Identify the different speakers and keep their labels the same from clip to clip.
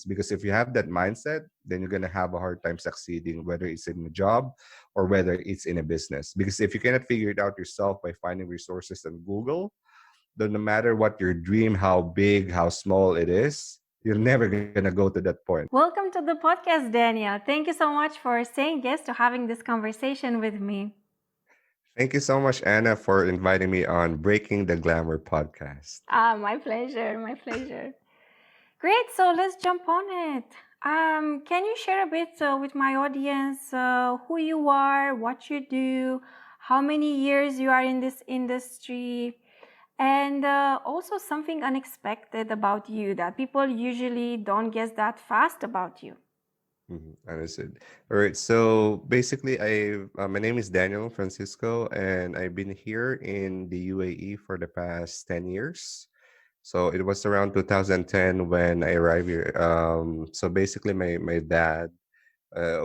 Speaker 1: Because if you have that mindset, then you're going to have a hard time succeeding, whether it's in a job or whether it's in a business. Because if you cannot figure it out yourself by finding resources on Google, then no matter what your dream, how big, how small it is, you're never going to go to that point.
Speaker 2: Welcome to the podcast, Danielle. Thank you so much for saying yes to having this conversation with me.
Speaker 1: Thank you so much, Anna, for inviting me on Breaking the Glamour podcast.
Speaker 2: My pleasure, my pleasure. Great, so let's jump on it. Can you share a bit with my audience who you are, what you do, how many years you are in this industry, and also something unexpected about you that people usually don't guess that fast about you?
Speaker 1: Understood. All right. So basically, my name is Daniel Francisco, and I've been here in the UAE for the past 10 years. So it was around 2010 when I arrived here. So basically, my dad,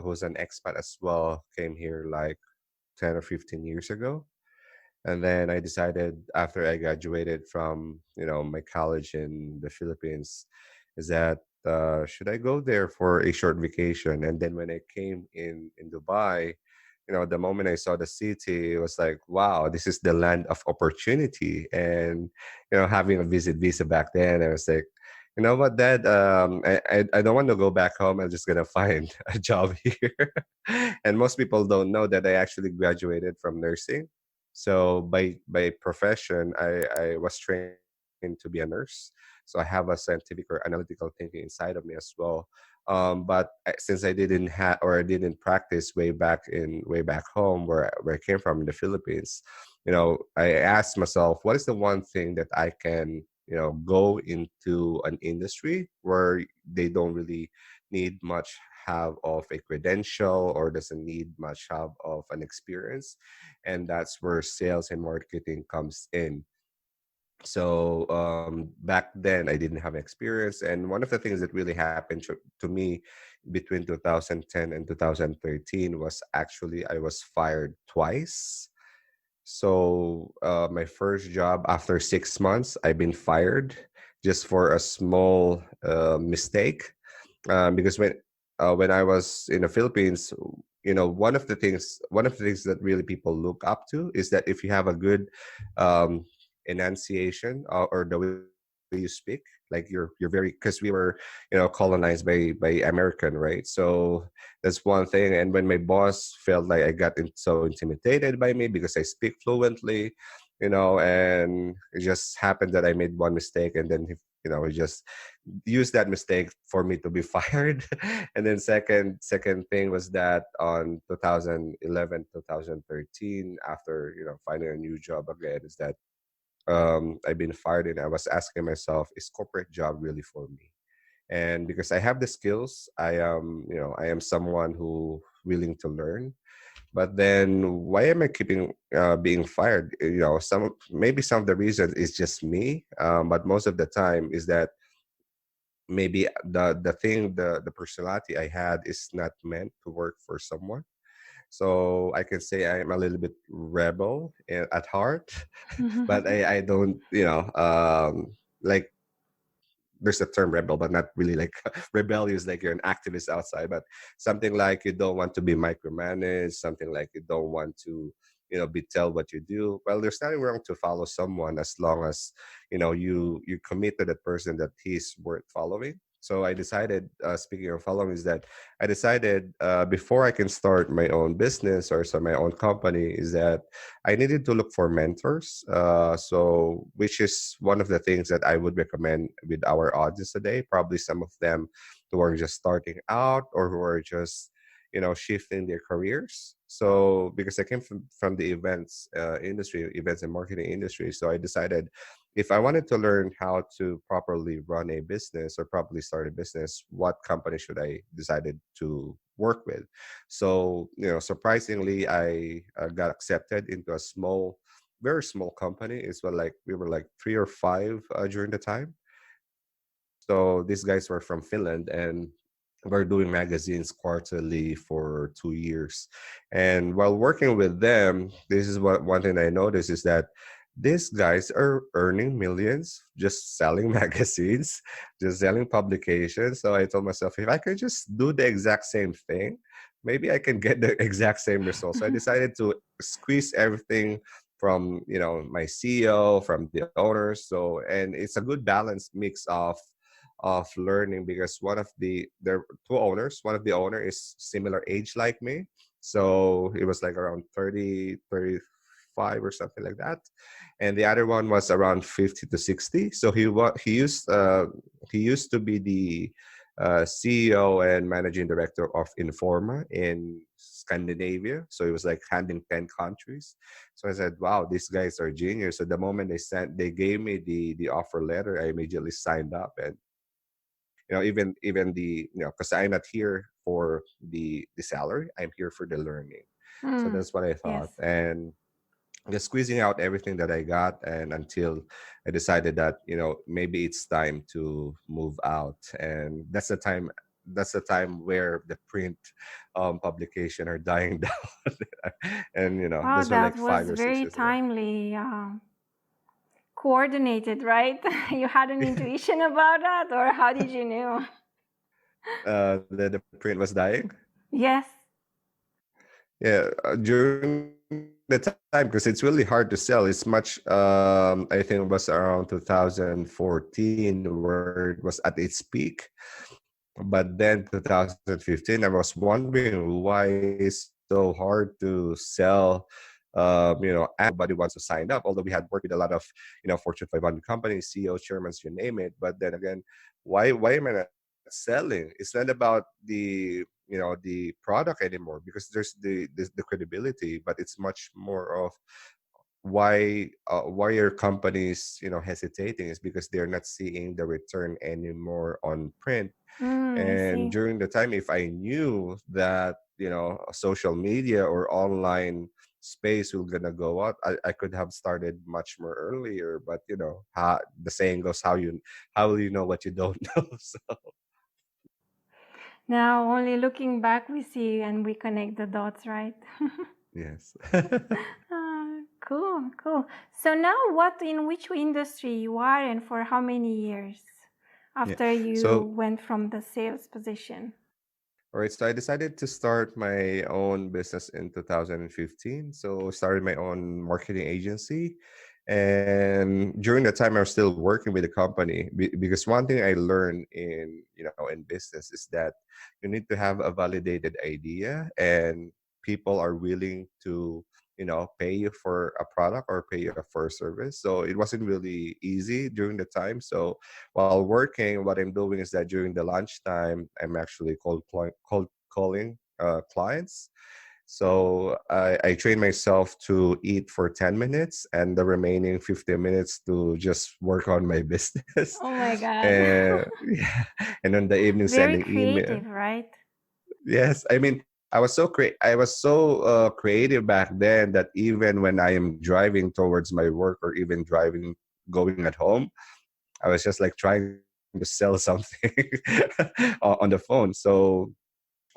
Speaker 1: who's an expat as well, came here like 10 or 15 years ago. And then I decided after I graduated from my college in the Philippines, is that should I go there for a short vacation? And then when I came in Dubai, the moment I saw the city, it was like, wow, this is the land of opportunity. And having a visit visa back then, I was like, you know what, Dad? I don't want to go back home. I'm just gonna find a job here. And most people don't know that I actually graduated from nursing. So by profession, I was trained to be a nurse. So I have a scientific or analytical thinking inside of me as well. Since I didn't have or I didn't practice way back home where I came from in the Philippines, I asked myself, what is the one thing that I can go into an industry where they don't really need much have of a credential or doesn't need much have of an experience, and that's where sales and marketing comes in. So back then I didn't have experience, and one of the things that really happened to me between 2010 and 2013 was actually I was fired twice. So my first job, after 6 months, I've been fired just for a small mistake. Because when I was in the Philippines, one of the things that really people look up to is that if you have a good um, enunciation, or the way you speak, like you're very, because we were colonized by American, right? So that's one thing. And when my boss felt like I got so intimidated by me because I speak fluently, and it just happened that I made one mistake, and then he just used that mistake for me to be fired. And then second thing was that on 2011 2013, after finding a new job again, is that I've been fired, and I was asking myself, is corporate job really for me? And because I have the skills, I am someone who willing to learn. But then why am I keeping being fired? Some of the reasons is just me, but most of the time is that maybe the personality I had is not meant to work for someone. So I can say I'm a little bit rebel at heart, but I don't, like, there's a term rebel, but not really like rebellious, like you're an activist outside, but something like you don't want to be micromanaged, something like you don't want to, be tell what you do. Well, there's nothing wrong to follow someone as long as, you commit to that person that he's worth following. So I decided, speaking of following, is that I decided before I can start my own business or start my own company, is that I needed to look for mentors. So, which is one of the things that I would recommend with our audience today. Probably some of them who are just starting out or who are just, shifting their careers. So, because I came from the events and marketing industry, so I decided if I wanted to learn how to properly run a business or properly start a business, what company should I decided to work with? So, surprisingly, I got accepted into a very small company. It's well, like we were like three or five during the time. So these guys were from Finland, and we're doing magazines quarterly for 2 years. And while working with them, this is what one thing I noticed is that these guys are earning millions just selling magazines, just selling publications. So I told myself, if I could just do the exact same thing, maybe I can get the exact same results. So I decided to squeeze everything from my CEO, from the owners. So, and it's a good balanced mix of learning, because one of there are two owners. One of the owner is similar age like me, so it was like around 30, 35 or something like that, and the other one was around 50 to 60. So he used to be the CEO and managing director of Informa in Scandinavia. So he was like handling 10 countries. So I said, wow, these guys are genius. So the moment they gave me the offer letter, I immediately signed up. And even because I'm not here for the salary, I'm here for the learning. So
Speaker 2: Mm,
Speaker 1: that's what I thought.
Speaker 2: yes.
Speaker 1: And just squeezing out everything that I got, and until I decided that maybe it's time to move out. And that's the time where the print publication are dying down. And
Speaker 2: Wow,
Speaker 1: those were
Speaker 2: that
Speaker 1: like
Speaker 2: was
Speaker 1: 5 or 6
Speaker 2: very
Speaker 1: years ago.
Speaker 2: timely, coordinated, right? You had an intuition about that, or how did you know?
Speaker 1: The print was dying.
Speaker 2: Yes.
Speaker 1: Yeah, during the time, because it's really hard to sell. It's much, I think it was around 2014 where it was at its peak. But then 2015, I was wondering why it's so hard to sell, ads. Nobody wants to sign up. Although we had worked with a lot of, Fortune 500 companies, CEO, chairmans, you name it. But then again, why am I not selling? It's not about the product anymore, because there's the credibility, but it's much more of why are companies hesitating, is because they're not seeing the return anymore on print.
Speaker 2: I
Speaker 1: And
Speaker 2: see.
Speaker 1: during the time, if I knew that social media or online space will gonna go out, I could have started much more earlier. But the saying goes, how will you know what you don't know? So
Speaker 2: Now, only looking back, we see and we connect the dots, right?
Speaker 1: yes.
Speaker 2: Cool, cool. So now, in which industry you are, and for how many years
Speaker 1: Yeah.
Speaker 2: after you
Speaker 1: So
Speaker 2: went from the sales position?
Speaker 1: all right, so I decided to start my own business in 2015. So started my own marketing agency. And during that time, I was still working with the company, because one thing I learned in business is that you need to have a validated idea, and people are willing to pay you for a product or pay you for a service. So it wasn't really easy during the time. So while working, what I'm doing is that during the lunchtime, I'm actually cold calling clients. So I train myself to eat for 10 minutes, and the remaining 15 minutes to just work on my business.
Speaker 2: Oh my God.
Speaker 1: And yeah, and in the evening
Speaker 2: Very
Speaker 1: sending email.
Speaker 2: creative, right?
Speaker 1: Yes, I mean, I was so creative back then that even when I am driving towards my work, or even driving going at home, I was just like trying to sell something on the phone. So,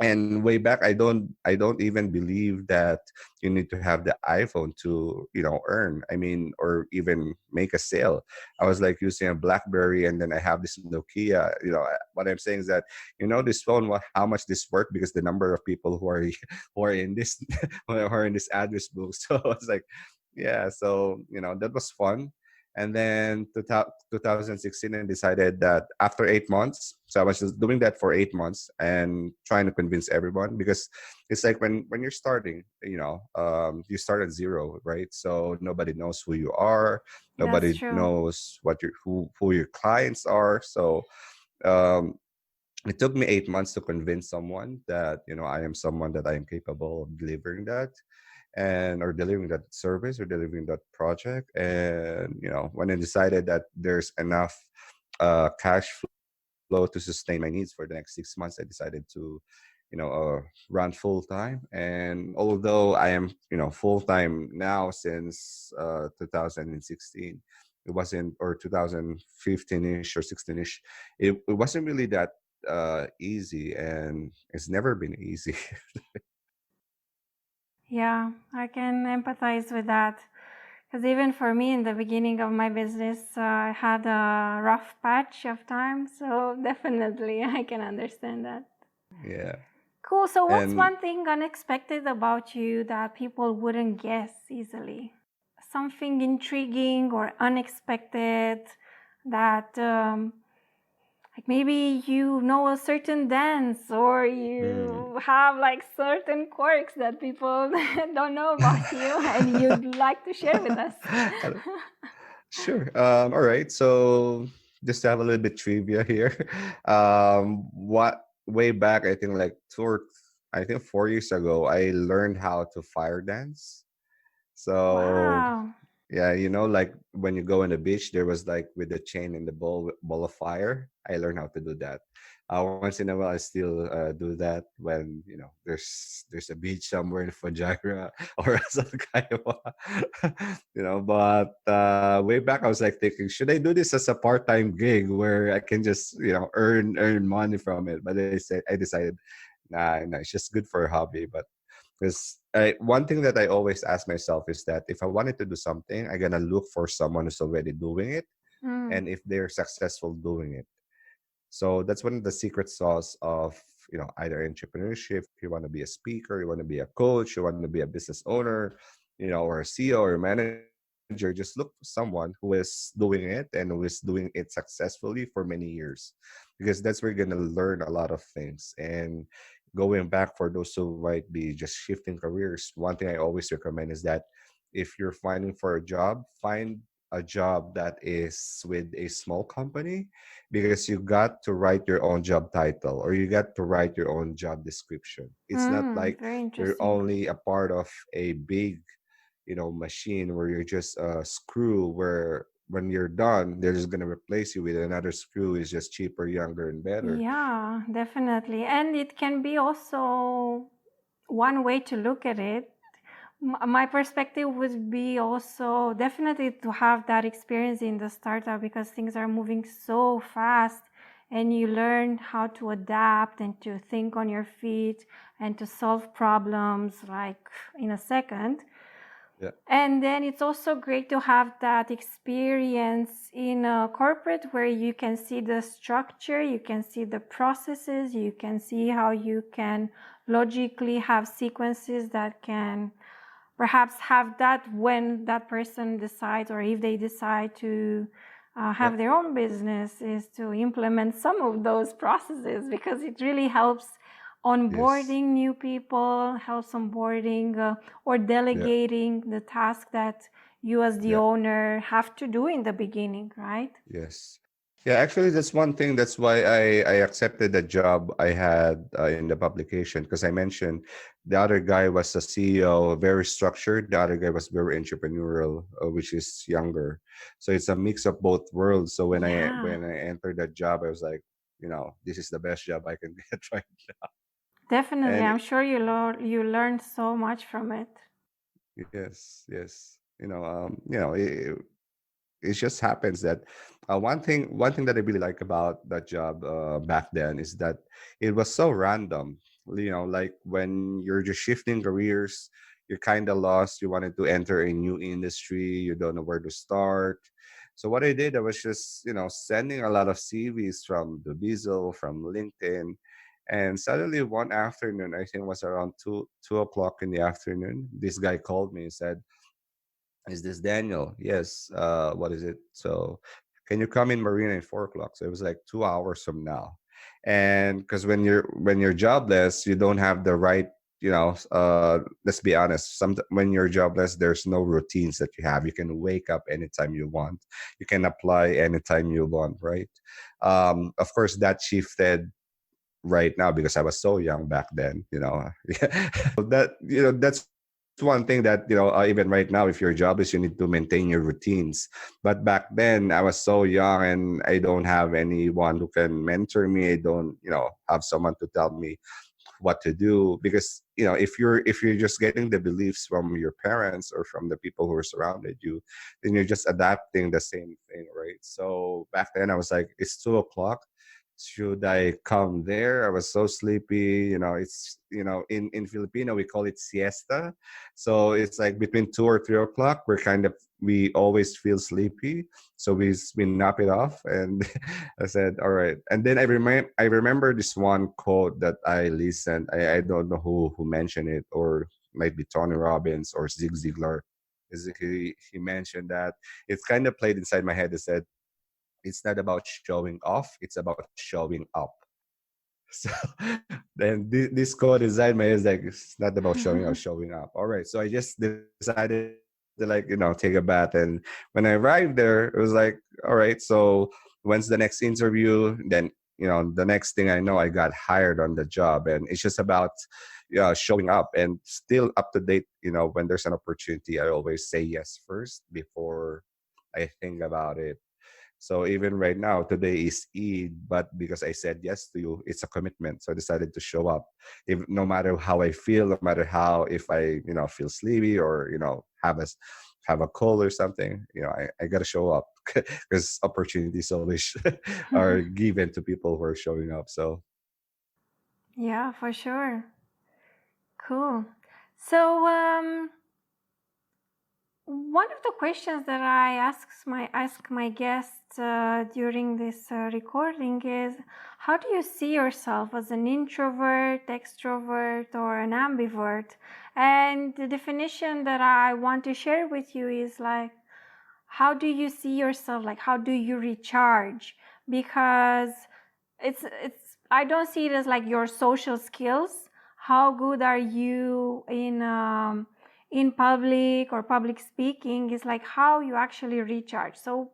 Speaker 1: and way back, I don't even believe that you need to have the iPhone to earn, I mean, or even make a sale. I was like using a BlackBerry, and then I have this Nokia. What I'm saying is that this phone, how much this worth, because the number of people who are who are in this who are in this address book. So I was like, yeah, so that was fun. And then 2016, I decided that after 8 months, so I was just doing that for 8 months and trying to convince everyone, because it's like when you're starting, you start at zero, right? So nobody knows who you are,
Speaker 2: That's
Speaker 1: nobody
Speaker 2: true.
Speaker 1: knows who your clients are. So um, it took me 8 months to convince someone that I am someone that I am capable of delivering that, and or delivering that service or delivering that project. And when I decided that there's enough cash flow to sustain my needs for the next 6 months, I decided to run full time. And although I am full time now since 2016, it wasn't, or 2015ish or 16ish, it wasn't really that easy, and it's never been easy.
Speaker 2: Yeah, I can empathize with that. Because even for me, in the beginning of my business, I had a rough patch of time. So definitely, I can understand that.
Speaker 1: Yeah.
Speaker 2: Cool. So, what's
Speaker 1: And
Speaker 2: one thing unexpected about you that people wouldn't guess easily? Something intriguing or unexpected that, like maybe you know a certain dance or
Speaker 1: mm,
Speaker 2: you have like certain quirks that people don't know about you and you'd like to share with us.
Speaker 1: sure. All right. So just to have a little bit trivia here. What way back, I think like I think 4 years ago, I learned how to fire dance. So
Speaker 2: Wow.
Speaker 1: yeah, like when you go on the beach, there was like with the chain and the ball of fire. I learned how to do that. Once in a while, I still do that when there's a beach somewhere in Fujairah or Salkaiwa, But way back, I was like thinking, should I do this as a part-time gig where I can just earn money from it? But I decided, nah, it's just good for a hobby. But because one thing that I always ask myself is that if I wanted to do something, I'm gonna look for someone who's already doing it,
Speaker 2: Mm.
Speaker 1: and if they're successful doing it. So that's one of the secret sauce of either entrepreneurship. You want to be a speaker, you want to be a coach, you want to be a business owner, or a CEO or a manager. Just look for someone who is doing it and who is doing it successfully for many years, because that's where you're gonna learn a lot of things. And going back for those who might be just shifting careers, one thing I always recommend is that if you're finding for a job, find a job that is with a small company, because you got to write your own job title or you got to write your own job description. It's not
Speaker 2: Mm,
Speaker 1: like
Speaker 2: very
Speaker 1: you're
Speaker 2: interesting.
Speaker 1: only a part of a big, machine where you're just a screw where when you're done, they're just going to replace you with another screw is just cheaper, younger, and better.
Speaker 2: Yeah, definitely. And it can be also one way to look at it. My perspective would be also definitely to have that experience in the startup because things are moving so fast and you learn how to adapt and to think on your feet and to solve problems like in a second.
Speaker 1: Yeah.
Speaker 2: And then it's also great to have that experience in a corporate where you can see the structure, you can see the processes, you can see how you can logically have sequences that can perhaps have that when that person decides or if they decide to
Speaker 1: Yeah.
Speaker 2: have their own business is to implement some of those processes because it really helps
Speaker 1: Yes.
Speaker 2: onboarding new people, helps onboarding or
Speaker 1: Yeah.
Speaker 2: delegating the task that you as the
Speaker 1: Yeah.
Speaker 2: owner have to do in the beginning, right?
Speaker 1: Yes. Yeah, actually, that's one thing. That's why I accepted the job I had in the publication, because I mentioned the other guy was a CEO, very structured. The other guy was very entrepreneurial, which is younger. So it's a mix of both worlds. So when I
Speaker 2: Yeah,
Speaker 1: when I entered that job, I was like, this is the best job I can get right.
Speaker 2: definitely.
Speaker 1: And
Speaker 2: I'm sure you learned so much from it.
Speaker 1: yes, yes, it just happens that one thing that I really like about that job back then is that it was so random. Like when you're just shifting careers, you're kind of lost. You wanted to enter a new industry, you don't know where to start. So what I did, I was just sending a lot of CVs from the Diesel, from LinkedIn, and suddenly one afternoon, I think it was around 2 o'clock in the afternoon, this guy called me and said, is this Daniel? Yes. What is it? So, can you come in Marina at 4 o'clock? So it was like 2 hours from now, and because when you're jobless, you don't have the right. Let's be honest. When you're jobless, there's no routines that you have. You can wake up anytime you want. You can apply anytime you want, right? Of course, that shifted right now because I was so young back then. So that's one thing that even right now, if you're jobless, you need to maintain your routines. But back then, I was so young and I don't have anyone who can mentor me. I don't have someone to tell me what to do, because if you're just getting the beliefs from your parents or from the people who are surrounded you, then you're just adapting the same thing, right? So back then I was like, it's 2 o'clock, should I come there? I was so sleepy. It's in Filipino we call it siesta, so it's like between 2 or 3 o'clock. We always feel sleepy, so we nap it off, and I said, all right. And then I remember this one quote that I listened. I don't know who mentioned it, or might be Tony Robbins or Zig Ziglar. He mentioned that. It's kind of played inside my head. It said, it's not about showing off, it's about showing up. So then this quote inside my head is like, it's not about showing off, showing up. All right. So I just decided to, like, take a bath. And when I arrived there, it was like, all right, so when's the next interview? Then, the next thing I know, I got hired on the job. And it's just about showing up and still up to date. When there's an opportunity, I always say yes first before I think about it. So even right now, today is Eid, but because I said yes to you, it's a commitment. So I decided to show up, if no matter how I feel, no matter how, if I feel sleepy, or have a cold or something. I gotta show up because opportunities always are given to people who are showing up. So
Speaker 2: Yeah, for sure. Cool. So, one of the questions that I ask my guests during this recording is, how do you see yourself as an introvert, extrovert, or an ambivert? And the definition that I want to share with you is like, how do you see yourself? Like, how do you recharge? Because it's I don't see it as like your social skills. How good are you in public or public speaking? Is like how you actually recharge. So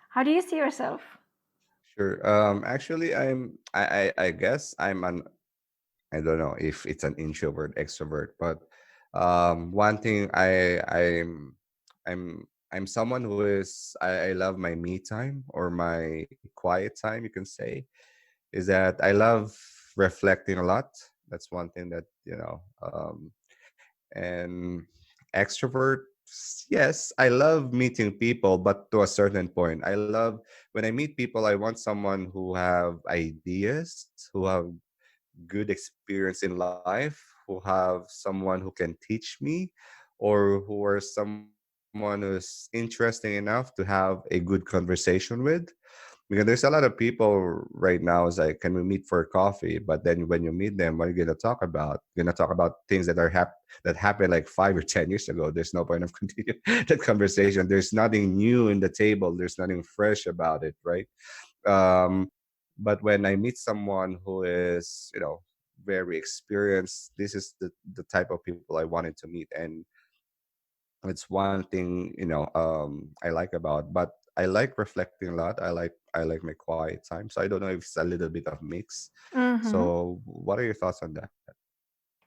Speaker 2: how do you see yourself?
Speaker 1: sure. Actually, I guess I don't know if it's an introvert, extrovert, but one thing I'm someone who is I love my me time, or my quiet time, you can say, is that I love reflecting a lot. That's one thing that and extrovert. Yes, I love meeting people, but to a certain point. I love when I meet people. I want someone who have ideas, who have good experience in life, who have someone who can teach me, or who are someone who's interesting enough to have a good conversation with. Because there's a lot of people right now is like, can we meet for coffee? But then when you meet them, what are you gonna talk about? You're gonna talk about things that happened like 5 or 10 years ago. There's no point of continuing that conversation. There's nothing new in the table. There's nothing fresh about it, right? Um, but when I meet someone who is, very experienced, this is the type of people I wanted to meet. And it's one thing, I like about. But I like reflecting a lot. I like my quiet time. So I don't know if it's a little bit of mix.
Speaker 2: Mm-hmm.
Speaker 1: So what are your thoughts on that?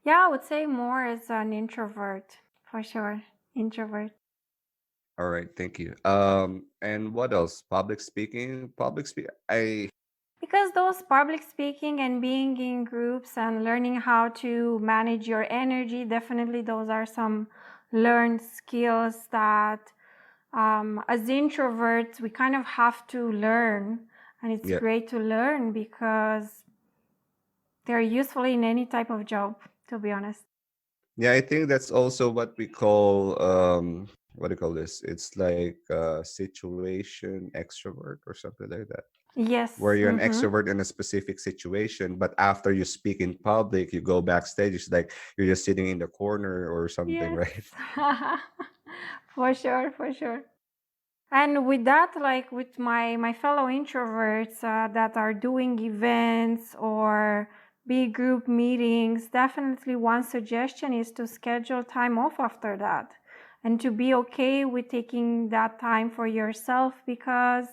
Speaker 2: Yeah, I would say more as an introvert for sure. Introvert.
Speaker 1: All right, thank you. And what else? Public speaking. Public speak. I
Speaker 2: Because those public speaking and being in groups and learning how to manage your energy, definitely those are some learned skills that as introverts we kind of have to learn. And it's
Speaker 1: Yeah.
Speaker 2: great to learn because they're useful in any type of job, to be honest.
Speaker 1: Yeah, I think that's also what we call what do you call this? It's like situation extrovert or something like that. Where
Speaker 2: Yes.
Speaker 1: you're an
Speaker 2: Mm-hmm.
Speaker 1: extrovert in a specific situation, but after you speak in public, you go backstage. It's like you're just sitting in the corner or something,
Speaker 2: Yes.
Speaker 1: right?
Speaker 2: For sure, for sure. And with that, like with my fellow introverts that are doing events or big group meetings, definitely one suggestion is to schedule time off after that and to be okay with taking that time for yourself, because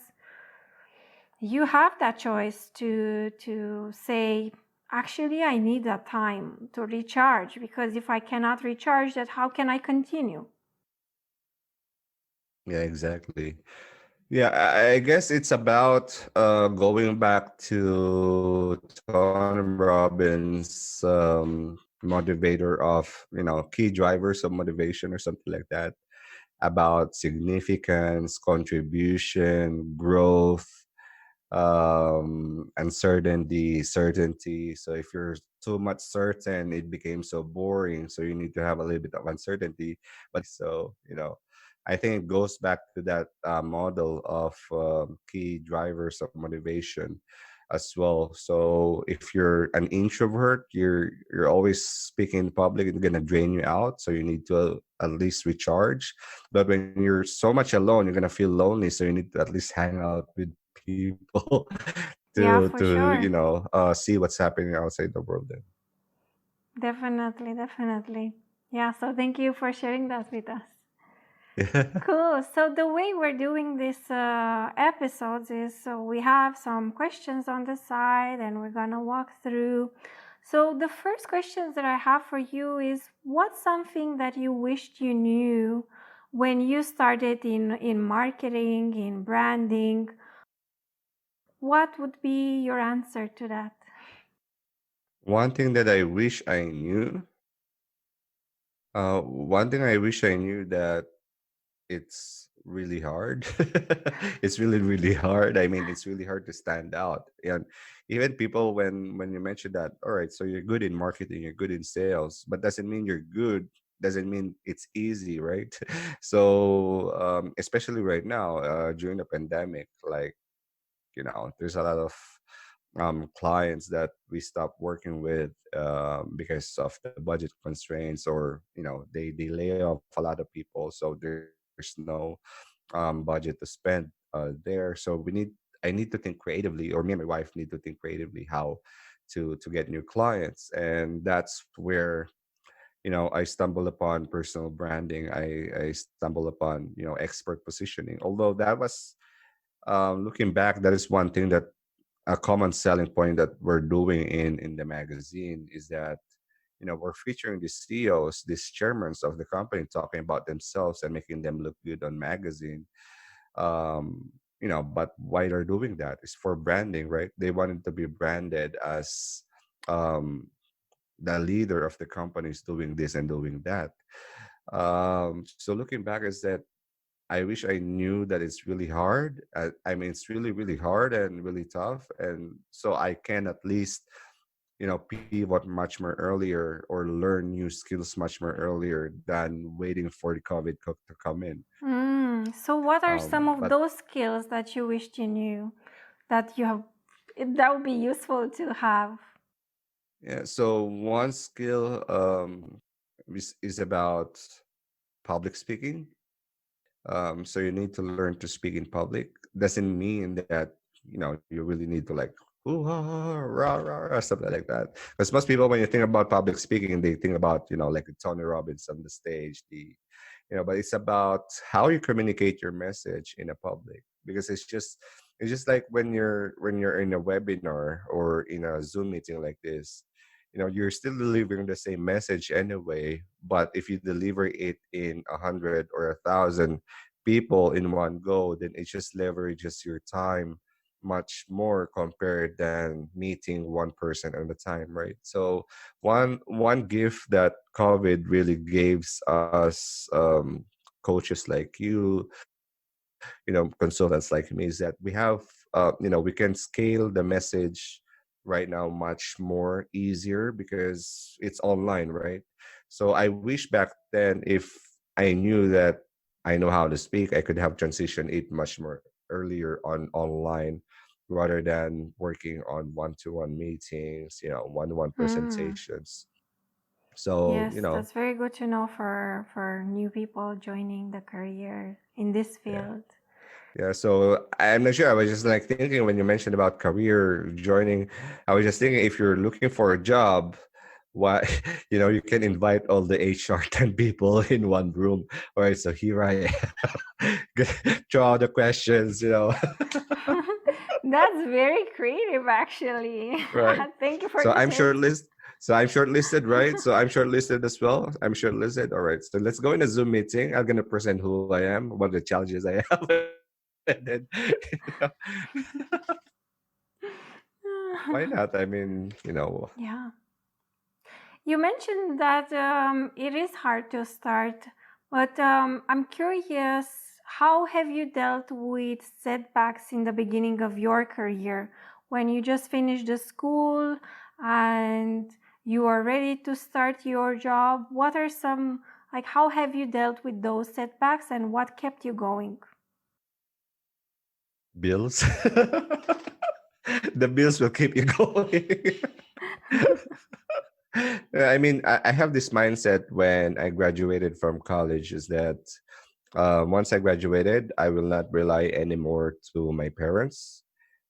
Speaker 2: you have that choice to say, actually I need that time to recharge, because if I cannot recharge that, how can I continue?
Speaker 1: Yeah, exactly. Yeah, I guess it's about going back to Tony Robbins' motivator of, key drivers of motivation or something like that, about significance, contribution, growth. uncertainty, certainty. So if you're too much certain, it became so boring. So you need to have a little bit of uncertainty. So, I think it goes back to that model of key drivers of motivation as well. So if you're an introvert, you're always speaking in public, it's gonna drain you out. So you need to at least recharge. But when you're so much alone, you're gonna feel lonely. So you need to at least hang out with people
Speaker 2: Yeah,
Speaker 1: to
Speaker 2: for sure.
Speaker 1: see what's happening outside the world. Then.
Speaker 2: Definitely, definitely. Yeah, so thank you for sharing that with us.
Speaker 1: Yeah.
Speaker 2: Cool. So the way we're doing these episodes is so we have some questions on the side and we're gonna walk through. So the first questions that I have for you is what's something that you wished you knew when you started in marketing, in branding? What would be your answer to that?
Speaker 1: One thing that I wish I knew. One thing I wish I knew that it's really hard. It's really, really hard. I mean, it's really hard to stand out. And even people, when you mention that, all right, so you're good in marketing, you're good in sales, but doesn't mean you're good. Doesn't mean it's easy, right? So, especially right now, during the pandemic, like there's a lot of clients that we stopped working with because of the budget constraints, or they lay off a lot of people, so there's no budget to spend there. So I need to think creatively, or me and my wife need to think creatively how to get new clients. And that's where I stumble upon personal branding. I stumble upon expert positioning, although that was looking back, that is one thing that a common selling point that we're doing in the magazine is that we're featuring these CEOs, these chairmen of the company, talking about themselves and making them look good on magazine. But why they're doing that is for branding, right? They wanted to be branded as um, the leader of the company is doing this and doing that. So looking back is that I wish I knew that it's really hard. I mean, it's really, really hard and really tough. And so I can at least, pivot much more earlier or learn new skills much more earlier than waiting for the COVID to come in.
Speaker 2: So what are some of
Speaker 1: But
Speaker 2: those skills that you wished you knew that you have that would be useful to have?
Speaker 1: yeah, so one skill is about public speaking. So you need to learn to speak in public. Doesn't mean that you really need to like ooh, rah, rah, rah, something like that. Because most people, when you think about public speaking, they think about like Tony Robbins on the stage, but it's about how you communicate your message in a public. Because it's just like when you're in a webinar or in a Zoom meeting like this, you're still delivering the same message anyway. But if you deliver it in 100 or 1,000 people in one go, then it just leverages your time much more compared than meeting one person at a time, right? So one gift that COVID really gives us, coaches like you, consultants like me, is that we can scale the message right now much more easier because it's online, right? So I wish back then, if I knew that I know how to speak, I could have transitioned it much more earlier on online, rather than working on one-to-one meetings, one-to-one
Speaker 2: Hmm.
Speaker 1: presentations. So,
Speaker 2: Yes, that's very good to know for new people joining the career in this
Speaker 1: yeah.
Speaker 2: field.
Speaker 1: Yeah, so I'm not sure. I was just like thinking when you mentioned about career joining, I was just thinking, if you're looking for a job, why you can invite all the HR 10 people in one room. All right, so here I am. Throw out the questions.
Speaker 2: That's very creative, actually.
Speaker 1: Right.
Speaker 2: Thank you for
Speaker 1: So
Speaker 2: the
Speaker 1: I'm
Speaker 2: tips.
Speaker 1: shortlisted. So I'm shortlisted, right? So I'm shortlisted as well. I'm shortlisted. All right. So let's go in a Zoom meeting. I'm gonna present who I am, what the challenges I have, and then why not? I mean.
Speaker 2: Yeah. You mentioned that it is hard to start, but I'm curious how have you dealt with setbacks in the beginning of your career when you just finished the school and you are ready to start your job? What are some, like, how have you dealt with those setbacks and what kept you going?
Speaker 1: Bills. The bills will keep you going. I mean, I have this mindset when I graduated from college is that once I graduated, I will not rely anymore to my parents.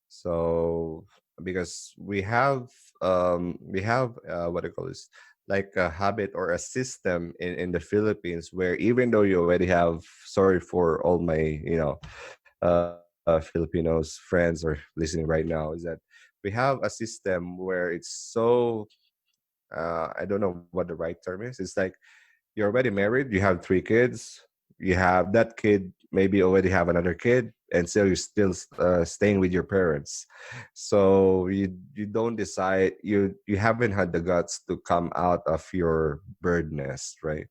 Speaker 1: So because we have what do you call this, like a habit or a system in the Philippines where even though you already have, sorry for all my Filipinos friends or listening right now, is that we have a system where it's so I don't know what the right term is. It's like you're already married, you have three kids, you have that kid maybe already have another kid, and so you're still staying with your parents. So you don't decide, you haven't had the guts to come out of your bird nest, right?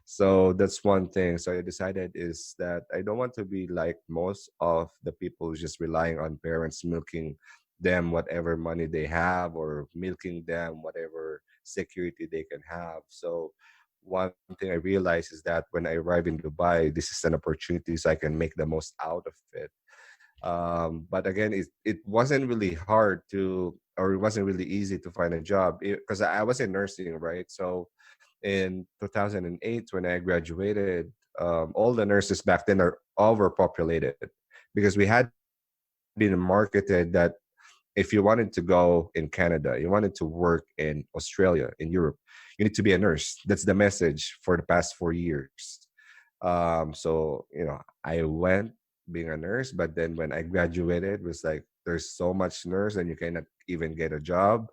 Speaker 1: So that's one thing. So I decided is that I don't want to be like most of the people who's just relying on parents milking them whatever money they have or milking them whatever security they can have. So one thing I realized is that when I arrive in Dubai, this is an opportunity so I can make the most out of it. But again, it wasn't really hard to, or it wasn't really easy to find a job because I was in nursing, right? So in 2008 when I graduated, all the nurses back then are overpopulated because we had been marketed that if you wanted to go in Canada, you wanted to work in Australia, in Europe, you need to be a nurse. That's the message for the past 4 years. So I went being a nurse, but then when I graduated, it was like there's so much nurse and you cannot even get a job.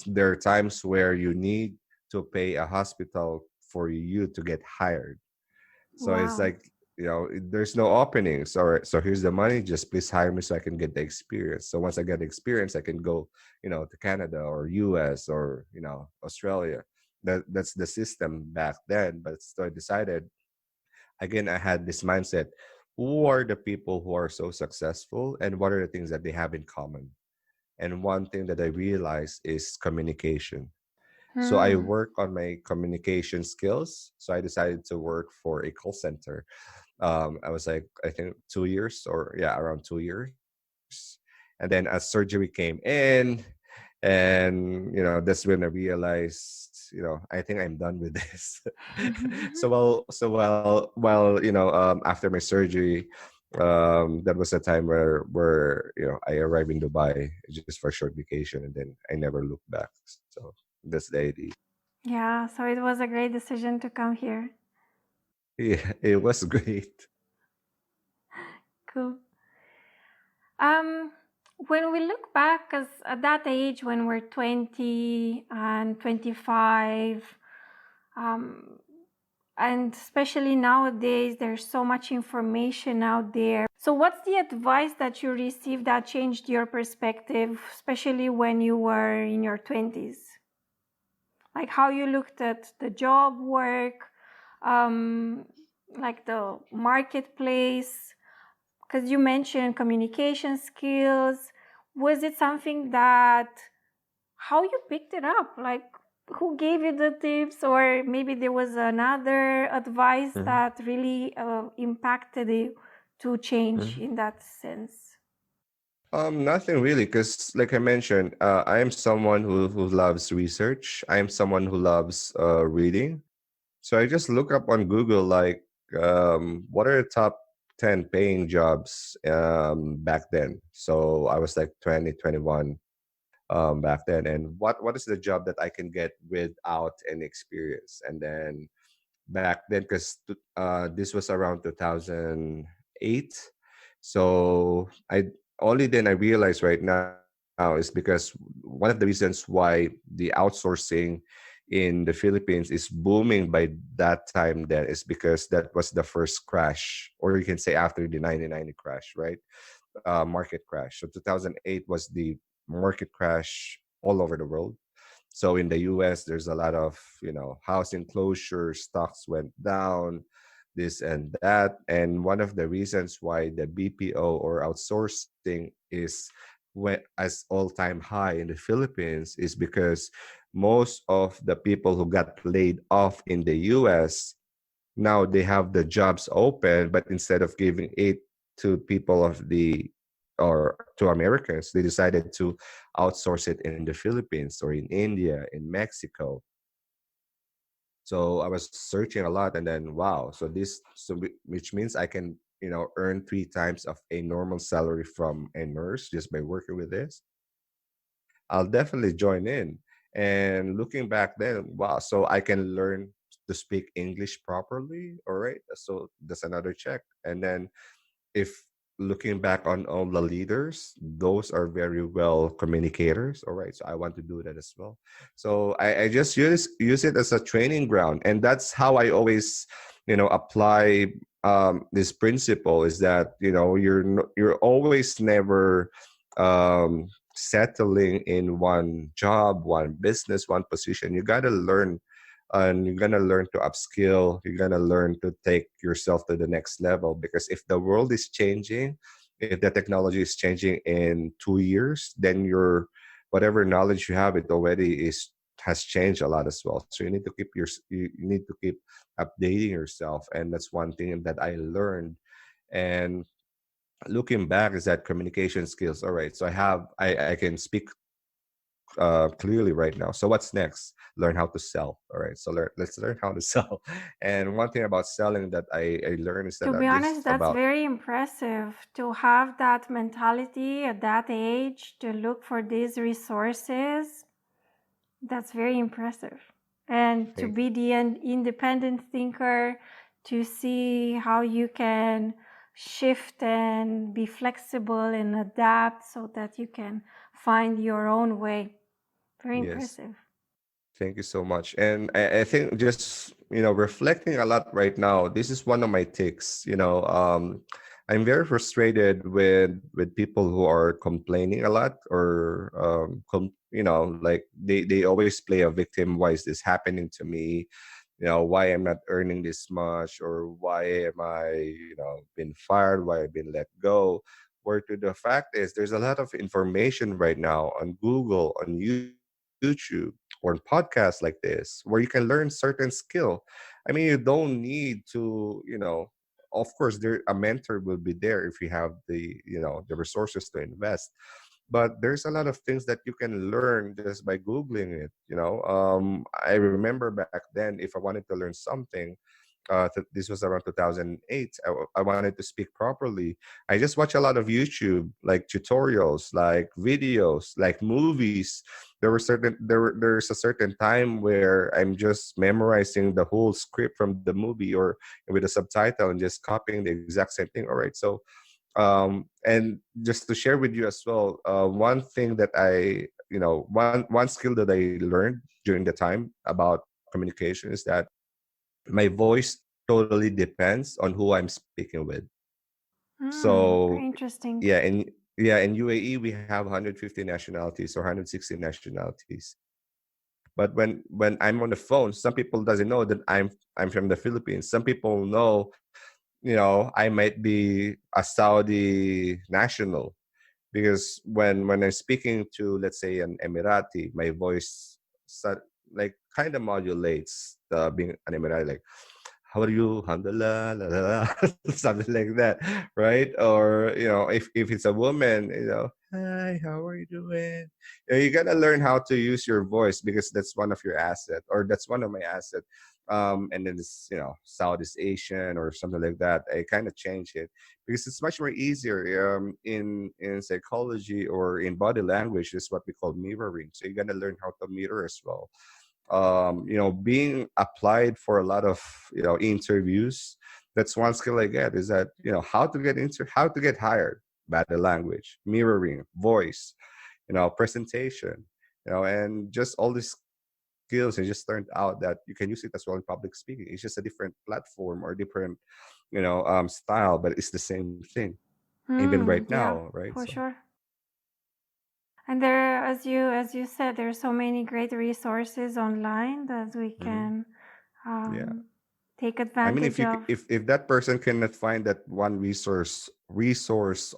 Speaker 1: There are times where you need to pay a hospital for you to get hired. So it's
Speaker 2: Wow.
Speaker 1: like, there's no openings. All right, so here's the money. Just please hire me so I can get the experience. So once I get the experience, I can go, to Canada or US or, Australia. That's the system back then. But so I decided, again, I had this mindset: who are the people who are so successful, and what are the things that they have in common? And one thing that I realized is communication. So I
Speaker 2: Hmm.
Speaker 1: work on my communication skills. So I decided to work for a call center. I was like, I think 2 years, or yeah, around 2 years. And then as surgery came in, and that's when I realized, I think I'm done with this. So while after my surgery, that was a time where I arrived in Dubai just for a short vacation, and then I never looked back. So that's the idea.
Speaker 2: Yeah, so it was a great decision to come here.
Speaker 1: Yeah, it was great.
Speaker 2: Cool. Um, when we look back, because at that age, when we're 20 and 25, um, and especially nowadays, there's so much information out there. So, what's the advice that you received that changed your perspective, especially when you were in your 20s? Like how you looked at the job work, um, like the marketplace, because you mentioned communication skills. Was it something that, how you picked it up? Like, who gave you the tips, or maybe there was another advice
Speaker 1: Mhm,
Speaker 2: that really impacted you to change
Speaker 1: mhm.
Speaker 2: in that sense?
Speaker 1: Nothing really, because like I mentioned, I am someone who loves research. I am someone who loves reading. So I just look up on Google like, what are the top 10 paying jobs back then. So I was like 20, 21 back then, and what is the job that I can get without any experience. And then back then, because this was around 2008, so I only then I realized right now is because one of the reasons why the outsourcing in the Philippines is booming by that time then is because that was the first crash, or you can say after the 1990 crash, right? Market crash. So 2008 was the market crash all over the world. So in the US, there's a lot of, housing closures, stocks went down. this and that. And one of the reasons why the BPO or outsourcing is as all-time high in the Philippines is because most of the people who got laid off in the US, now they have the jobs open, but instead of giving it to people of the or to Americans, they decided to outsource it in the Philippines or in India, in Mexico. So I was searching a lot, and then wow, which means I can earn three times of a normal salary from a nurse just by working with this. I'll definitely join in. And looking back then, wow, so I can learn to speak English properly. All right. So that's another check. And then if looking back on all the leaders, those are very well communicators. All right. So I want to do that as well. So I just use it as a training ground. And that's how I always, apply this principle is that, you're always never settling in one job, one business, one position. You got to learn and you're going to learn to upskill. You're going to learn to take yourself to the next level because if the world is changing, if the technology is changing in 2 years, then your whatever knowledge you have, it already is has changed a lot as well. So you need to you need to keep updating yourself, and that's one thing that I learned. And looking back is that communication skills. All right, so I can speak clearly right now. So what's next? Learn how to sell. All right, so let's learn how to sell. And one thing about selling that I learned is
Speaker 2: To
Speaker 1: that
Speaker 2: be
Speaker 1: this
Speaker 2: honest, that's
Speaker 1: about
Speaker 2: very impressive to have that mentality at that age to look for these resources. That's very impressive. And to
Speaker 1: thank
Speaker 2: be the independent thinker, to see how you can shift and be flexible and adapt so that you can find your own way. Very
Speaker 1: yes.
Speaker 2: impressive.
Speaker 1: Thank you so much. And I think just, reflecting a lot right now, this is one of my takes, I'm very frustrated with people who are complaining a lot or like they always play a victim. Why is this happening to me? Why I'm not earning this much, or why am I, been fired, why I've been let go. Where to the fact is there's a lot of information right now on Google, on YouTube, or on podcasts like this where you can learn certain skill. I mean, you don't need to, of course there a mentor will be there if you have the resources to invest, but there's a lot of things that you can learn just by googling it. I remember back then if I wanted to learn something, this was around 2008. I wanted to speak properly. I just watch a lot of YouTube, like tutorials, like videos, like movies. There's a certain time where I'm just memorizing the whole script from the movie or with a subtitle and just copying the exact same thing. All right, so and just to share with you as well, one thing that one skill that I learned during the time about communication is that my voice totally depends on who I'm speaking with.
Speaker 2: Very
Speaker 1: So
Speaker 2: interesting.
Speaker 1: in UAE we have 150 nationalities or 160 nationalities. But when I'm on the phone, some people doesn't know that I'm from the Philippines. Some people know, I might be a Saudi national because when I'm speaking to, let's say, an Emirati, my voice like kind of modulates being an Emirati, like how are you, alhamdulillah, la, la, la, something like that, right? Or if it's a woman, hi, how are you doing? You gotta learn how to use your voice because that's one of your asset, or that's one of my asset. And then it's Southeast Asian or something like that. I kind of change it because it's much more easier in psychology or in body language is what we call mirroring. So you're gonna learn how to mirror as well. Being applied for a lot of interviews. That's one skill I get is that how to get hired. Body language, mirroring, voice, presentation, and just all these skills. It just turned out that you can use it as well in public speaking. It's just a different platform or different style, but it's the same thing even right
Speaker 2: Yeah,
Speaker 1: now, right?
Speaker 2: for
Speaker 1: So
Speaker 2: sure. And there, as you said, there are so many great resources online that we
Speaker 1: mhm,
Speaker 2: can
Speaker 1: yeah,
Speaker 2: um, take
Speaker 1: I mean, if
Speaker 2: advantage
Speaker 1: you
Speaker 2: of.
Speaker 1: if that person cannot find that one resource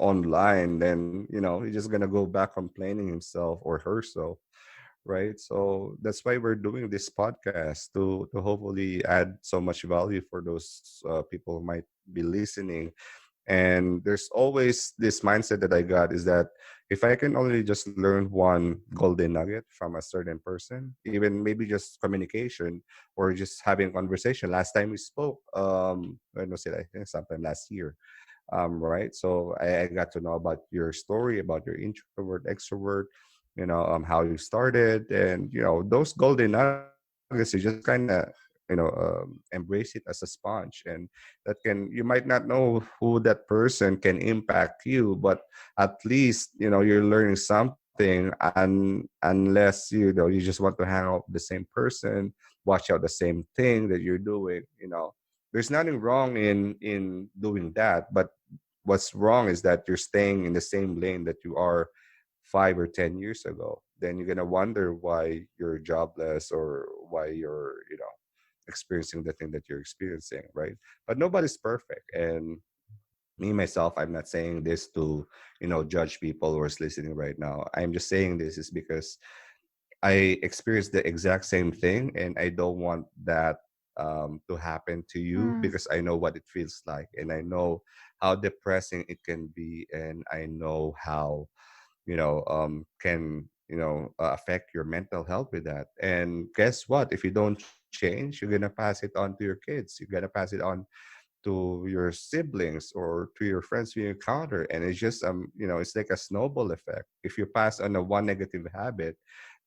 Speaker 1: online, then he's just gonna go back complaining himself or herself, right? So that's why we're doing this podcast to hopefully add so much value for those people who might be listening. And there's always this mindset that I got is that if I can only just learn one golden nugget from a certain person, even maybe just communication or just having conversation. Last time we spoke, when was it? I think sometime last year. Right. So I got to know about your story, about your introvert, extrovert, how you started, and those golden nuggets. You just kind of embrace it as a sponge, and you might not know who that person can impact you, but at least you're learning something, and unless you just want to hang out with the same person, watch out the same thing that you're doing. There's nothing wrong in doing that, but what's wrong is that you're staying in the same lane that you are 5 or 10 years ago. Then you're gonna wonder why you're jobless or why you're experiencing the thing that you're experiencing, right? But nobody's perfect, and me myself, I'm not saying this to judge people who are listening right now. I'm just saying this is because I experienced the exact same thing, and I don't want that to happen to you,
Speaker 2: Mm.
Speaker 1: because I know what it feels like, and I know how depressing it can be, and I know how can affect your mental health with that. And guess what? If you don't change, you're gonna pass it on to your kids. You're gonna pass it on to your siblings or to your friends you encounter, and it's just it's like a snowball effect. If you pass on a one negative habit,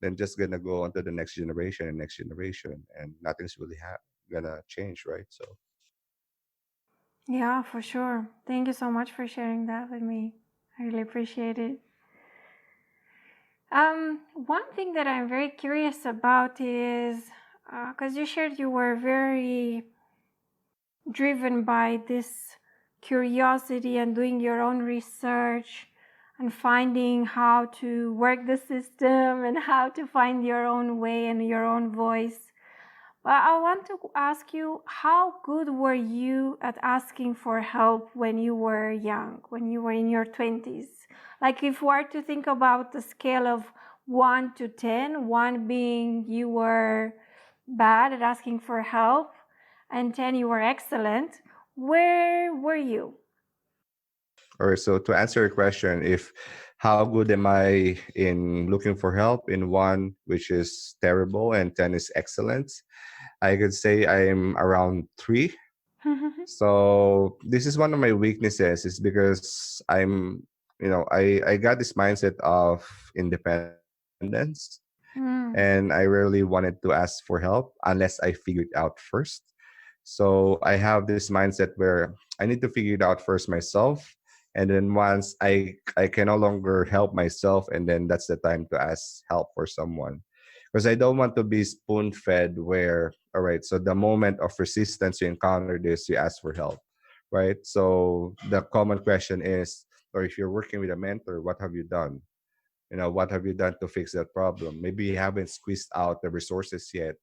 Speaker 1: then just gonna go on to the next generation and next generation, and nothing's really gonna change, right? So
Speaker 2: Yeah, for sure. Thank you so much for sharing that with me. I really appreciate it. One thing that I'm very curious about is because you shared you were very driven by this curiosity and doing your own research and finding how to work the system and how to find your own way and your own voice. But I want to ask you, how good were you at asking for help when you were young, when you were in your 20s? Like, if we were to think about the scale of 1 to 10, 1 being you were bad at asking for help, and 10 you were excellent, where were you?
Speaker 1: all right, so to answer your question, if how good am I in looking for help, in one which is terrible and 10 is excellent, I could say I'm around 3. So this is one of my weaknesses, is because I got this mindset of independence, and I
Speaker 2: Mm.
Speaker 1: rarely wanted to ask for help unless I figured it out first. So I have this mindset where I need to figure it out first myself, and then once I can no longer help myself, and then that's the time to ask help for someone, because I don't want to be spoon fed where, all right, so the moment of resistance you encounter this, you ask for help, right? So the common question is, or if you're working with a mentor, what have you done? What have you done to fix that problem? Maybe you haven't squeezed out the resources yet,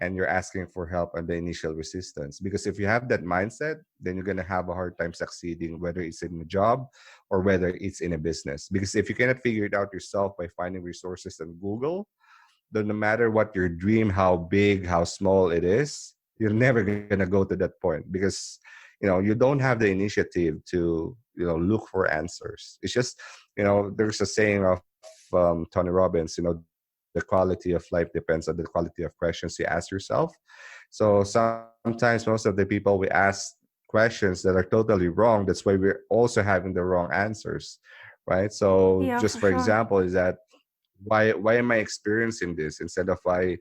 Speaker 1: and you're asking for help on the initial resistance. Because if you have that mindset, then you're going to have a hard time succeeding, whether it's in a job or whether it's in a business. Because if you cannot figure it out yourself by finding resources on Google, then no matter what your dream, how big, how small it is, you're never gonna go to that point, because you don't have the initiative to look for answers. It's just there's a saying of Tony Robbins. The quality of life depends on the quality of questions you ask yourself. So sometimes most of the people we ask questions that are totally wrong. That's why we're also having the wrong answers, right? So just
Speaker 2: Yeah,
Speaker 1: for
Speaker 2: for sure.
Speaker 1: example, is that why am I experiencing this, instead of why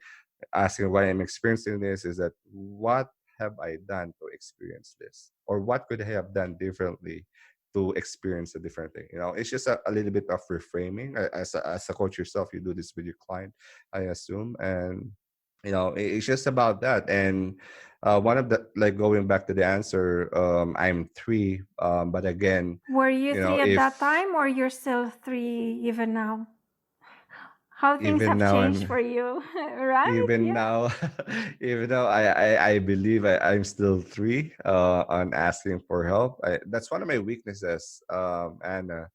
Speaker 1: asking why I'm experiencing this, is that what have I done to experience this, or what could I have done differently to experience a different thing. It's just a little bit of reframing. As a coach yourself, you do this with your client, I assume. And it's just about that. And one of the, like, going back to the answer, I'm 3, but again,
Speaker 2: Were you 3 at
Speaker 1: if
Speaker 2: that time, or you're still 3 even now? how things
Speaker 1: Even
Speaker 2: have
Speaker 1: now
Speaker 2: changed
Speaker 1: I'm
Speaker 2: for you, right?
Speaker 1: even
Speaker 2: Yeah.
Speaker 1: now even though I believe I'm still three on asking for help. That's one of my weaknesses, Anna.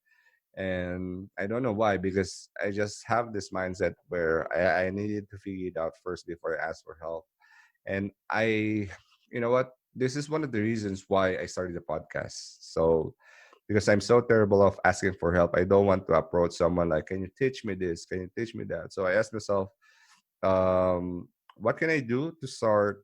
Speaker 1: And I don't know why, because I just have this mindset where I needed to figure it out first before I ask for help. And you know what, this is one of the reasons why I started the podcast. So because I'm so terrible of asking for help, I don't want to approach someone like, can you teach me this, can you teach me that? So I asked myself, what can I do to start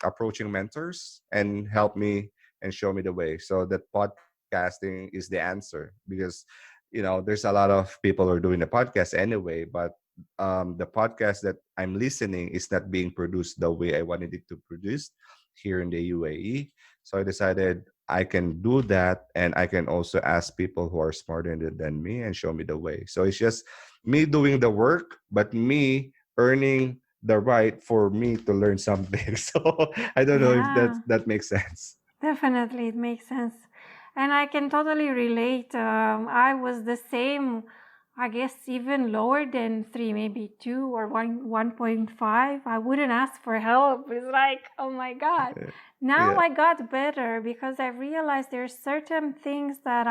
Speaker 1: approaching mentors and help me and show me the way? So that podcasting is the answer, because there's a lot of people who are doing the podcast anyway, but the podcast that I'm listening is not being produced the way I wanted it to produce here in the UAE. So I decided I can do that, and I can also ask people who are smarter than me and show me the way. So it's just me doing the work, but me earning the right for me to learn something. So I don't know if
Speaker 2: Yeah.
Speaker 1: that makes sense.
Speaker 2: Definitely, it makes sense. And I can totally relate. I was the same, I guess, even lower than three, maybe two or 1.5. I wouldn't ask for help. It's like, oh my God. Now
Speaker 1: Yeah.
Speaker 2: I got better because I realized there's certain things that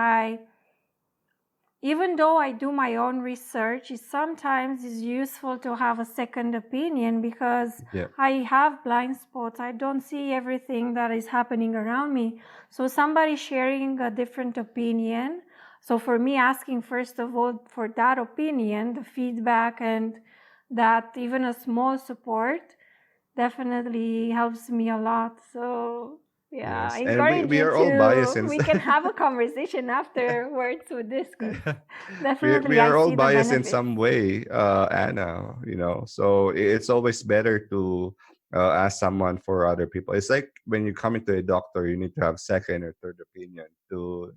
Speaker 2: even though I do my own research, it sometimes is useful to have a second opinion because
Speaker 1: Yeah.
Speaker 2: I have blind spots. I don't see everything that is happening around me. So somebody sharing a different opinion. So for me, asking first of all for that opinion, the feedback, and that even a small support definitely helps me a lot. So yeah, I
Speaker 1: Yes. And we,
Speaker 2: encourage
Speaker 1: we
Speaker 2: you
Speaker 1: are all biased
Speaker 2: to,
Speaker 1: in
Speaker 2: we can have a conversation afterwards with this because
Speaker 1: yeah. We
Speaker 2: definitely I
Speaker 1: are all
Speaker 2: see the
Speaker 1: biased in
Speaker 2: benefits.
Speaker 1: some way, Anna, so it's always better to ask someone for other people. It's like when you come into a doctor, you need to have second or third opinion to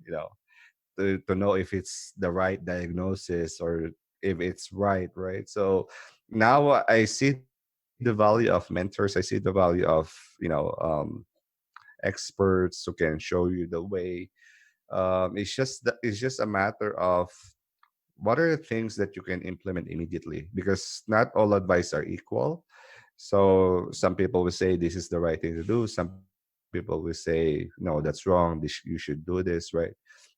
Speaker 1: to know if it's the right diagnosis or if it's right. So now I see the value of mentors. I see the value of experts who can show you the way. It's just a matter of what are the things that you can implement immediately, because not all advice are equal. So some people will say this is the right thing to do, some people will say no, that's wrong, you should do this, right?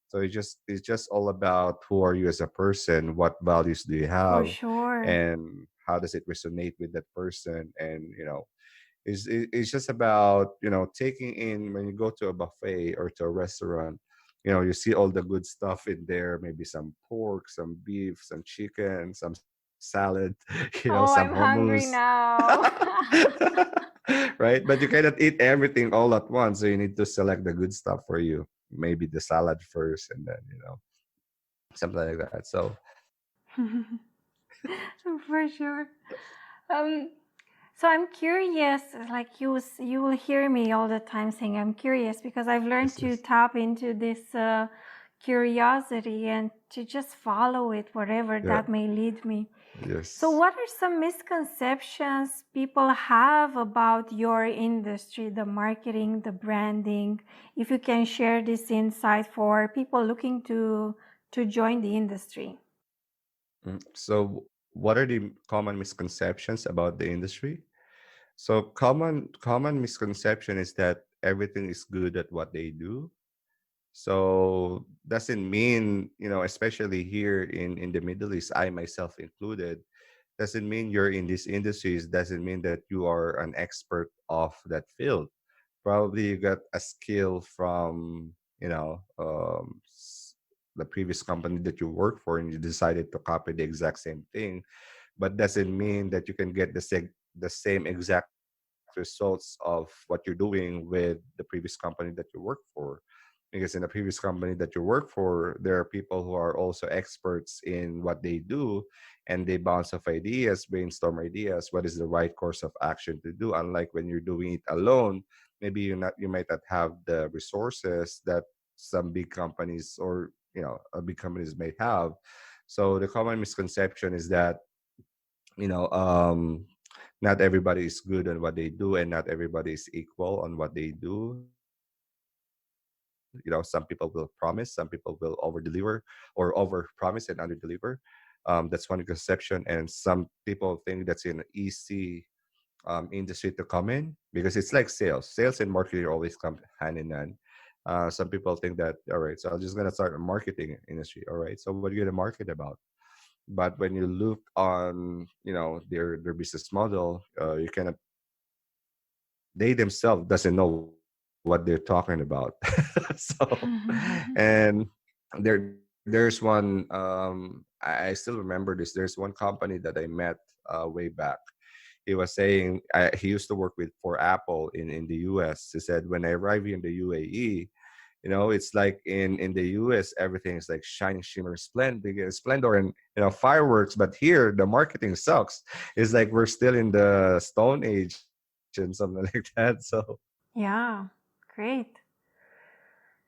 Speaker 1: So it's just all about who are you as a person, what values do you
Speaker 2: For
Speaker 1: have,
Speaker 2: sure.
Speaker 1: and how does it resonate with that person. And it's just about taking in, when you go to a buffet or to a restaurant, you see all the good stuff in there, maybe some pork, some beef, some chicken, some salad, some
Speaker 2: Oh, I'm
Speaker 1: hummus.
Speaker 2: hungry now.
Speaker 1: Right, but you cannot eat everything all at once, so you need to select the good stuff for you, maybe the salad first, and then something like that. So
Speaker 2: For sure. Um, so I'm curious, like you will hear me all the time saying I'm curious because I've learned
Speaker 1: yes,
Speaker 2: to
Speaker 1: yes,
Speaker 2: tap into this curiosity and to just follow it wherever
Speaker 1: yeah,
Speaker 2: that may lead me. So,
Speaker 1: yes.
Speaker 2: what are some misconceptions people have about your industry, the marketing, the branding? If you can share this insight for people looking to join the industry.
Speaker 1: So what are the common misconceptions about the industry? So common misconception is that everything is good at what they do. So doesn't mean, especially here in the Middle East, I myself included, doesn't mean you're in these industries, doesn't mean that you are an expert of that field. Probably you got a skill from, the previous company that you worked for, and you decided to copy the exact same thing, but doesn't mean that you can get the same exact results of what you're doing with the previous company that you work for. Because in the previous company that you work for, there are people who are also experts in what they do, and they bounce off ideas, brainstorm ideas, what is the right course of action to do. Unlike when you're doing it alone, maybe you might not have the resources that some big companies, or big companies may have. So the common misconception is that you know um not everybody is good on what they do, and not everybody is equal on what they do. Some people will promise, some people will over deliver, or over promise and under deliver. That's one conception, and some people think that's an easy industry to come in because it's like sales. Sales and marketing always come hand in hand. Some people think that, all right, so I'm just gonna start a marketing industry. All right, so what are you gonna market about? But when you look on, their business model, you cannot. They themselves doesn't know what they're talking about. So, and there's one. I still remember this. There's one company that I met way back. He was saying he used to work with for Apple in the US. He said when I arrive in the UAE, it's like in the US everything is like shining, shimmer, splendor, and fireworks. But here the marketing sucks. It's like we're still in the Stone Age and something like that. So
Speaker 2: Yeah, great.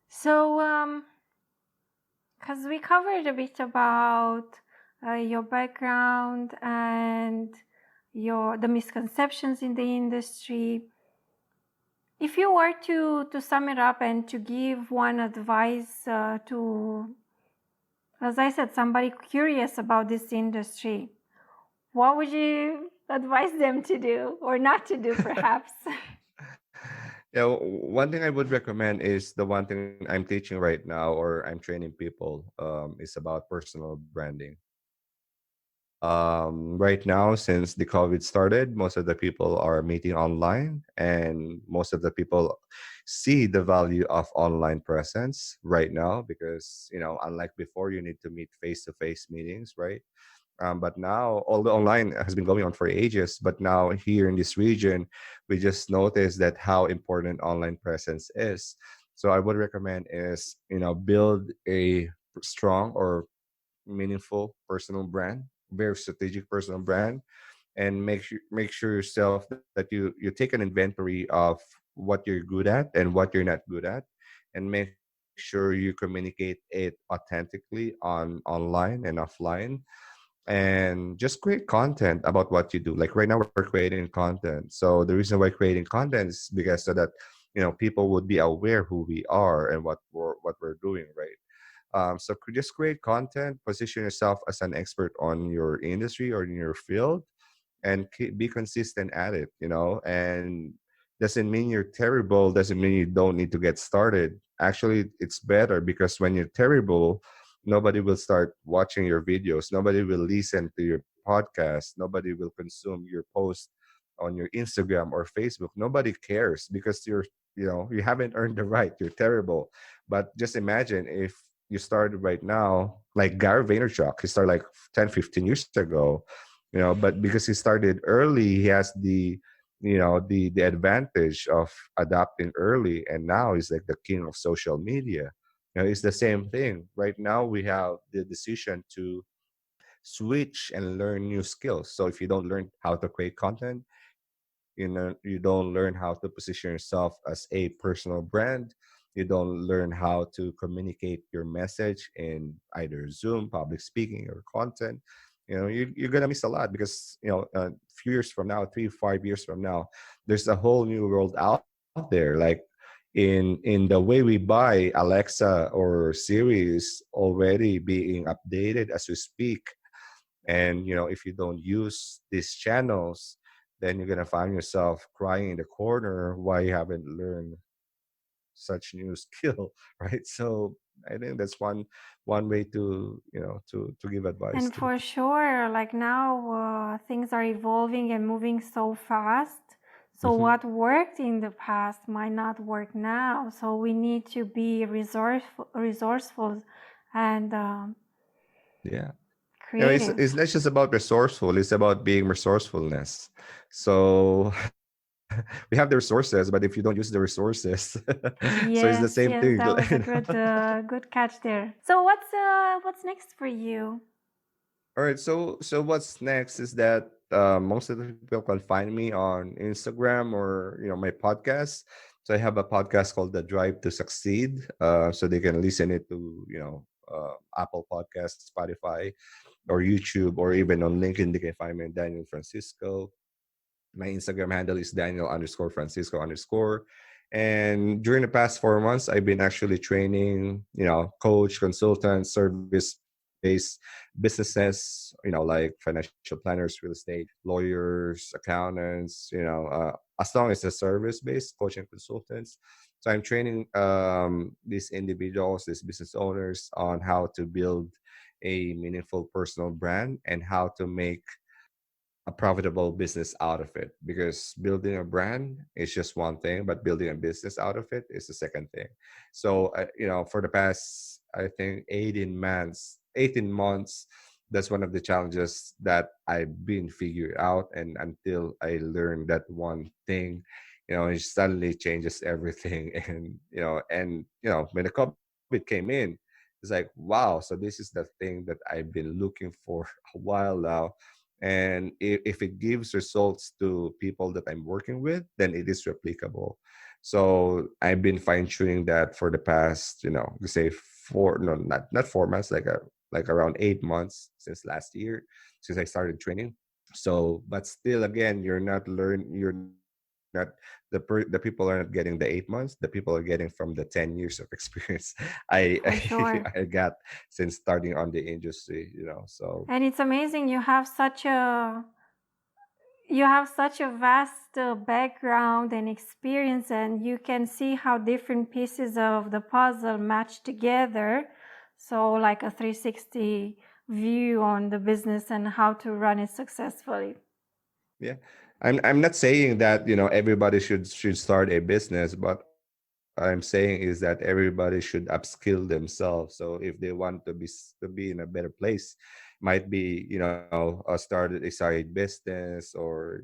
Speaker 2: So, because we covered a bit about your background and the misconceptions in the industry. If you were to sum it up and to give one advice to, as I said, somebody curious about this industry, what would you advise them to do or not to do, perhaps?
Speaker 1: yeah, one thing I would recommend is the one thing I'm teaching right now, or I'm training people, is about personal branding. Right now, since the COVID started, most of the people are meeting online, and most of the people see the value of online presence right now because, unlike before, you need to meet face to face meetings, right? But now, although online has been going on for ages, but now here in this region, we just noticed that how important online presence is. So I would recommend is, build a strong or meaningful personal brand, very strategic personal brand, and make sure yourself that you take an inventory of what you're good at and what you're not good at, and make sure you communicate it authentically online and offline, and just create content about what you do. Like right now we're creating content, so the reason why creating content is because so that people would be aware who we are and what we're doing, right? So just create content, position yourself as an expert on your industry or in your field, and be consistent at it, and doesn't mean you're terrible, doesn't mean you don't need to get started. Actually, it's better because when you're terrible, nobody will start watching your videos, nobody will listen to your podcast, nobody will consume your post on your Instagram or Facebook. Nobody cares because you haven't earned the right, you're terrible. But just imagine if you started right now, like Gary Vaynerchuk, he started like 10, 15 years ago, but because he started early, he has the advantage of adapting early, and now he's like the king of social media. It's the same thing. Right now we have the decision to switch and learn new skills. So if you don't learn how to create content, you don't learn how to position yourself as a personal brand, you don't learn how to communicate your message in either Zoom, public speaking, or content, you're gonna miss a lot because a few years from now, 3 5 years from now, there's a whole new world out there. Like in the way we buy Alexa or Siri is already being updated as we speak. And if you don't use these channels, then you're gonna find yourself crying in the corner why you haven't learned such new skill, right? So I think that's one way to give advice
Speaker 2: And
Speaker 1: to.
Speaker 2: for sure, like now, things are evolving and moving so fast. So
Speaker 1: Hmm.
Speaker 2: what worked in the past might not work now. So we need to be resourceful, and
Speaker 1: Yeah. It's
Speaker 2: creative.
Speaker 1: not just about resourceful, it's about being resourcefulness. So we have the resources, but if you don't use the resources, so it's the same
Speaker 2: Yes,
Speaker 1: thing.
Speaker 2: yes, that was a good catch there. So what's next for you?
Speaker 1: All right, so what's next is that most of the people can find me on Instagram or my podcast. So I have a podcast called The Drive to Succeed. So they can listen it to Apple Podcasts, Spotify, or YouTube, or even on LinkedIn. They can find me in Daniel Francisco. My Instagram handle is Daniel underscore Francisco underscore. And during the past 4 months, I've been actually training, coach, consultant, service based businesses, like financial planners, real estate, lawyers, accountants, as long as it's service based coaching consultants. So I'm training these individuals, these business owners on how to build a meaningful personal brand and how to make a profitable business out of it, because building a brand is just one thing, but building a business out of it is the second thing. So for the past, I think, 18 months, that's one of the challenges that I've been figured out, and until I learned that one thing, it suddenly changes everything. And when the COVID came in, it's like, wow, so this is the thing that I've been looking for a while now. And if it gives results to people that I'm working with, then it is replicable. So I've been fine tuning that for the past, say, four, no, not 4 months, like around 8 months since last year, since I started training. So, but still, again, you're not, the people are not getting the 8 months. The people are getting from the 10 years of experience
Speaker 2: For
Speaker 1: I
Speaker 2: sure.
Speaker 1: got since starting on the industry. So
Speaker 2: And it's amazing you have such a vast background and experience, and you can see how different pieces of the puzzle match together. So, like a 360 view on the business and how to run it successfully.
Speaker 1: yeah, I'm not saying that everybody should start a business, but I'm saying is that everybody should upskill themselves. So if they want to be in a better place, might be start a side business, or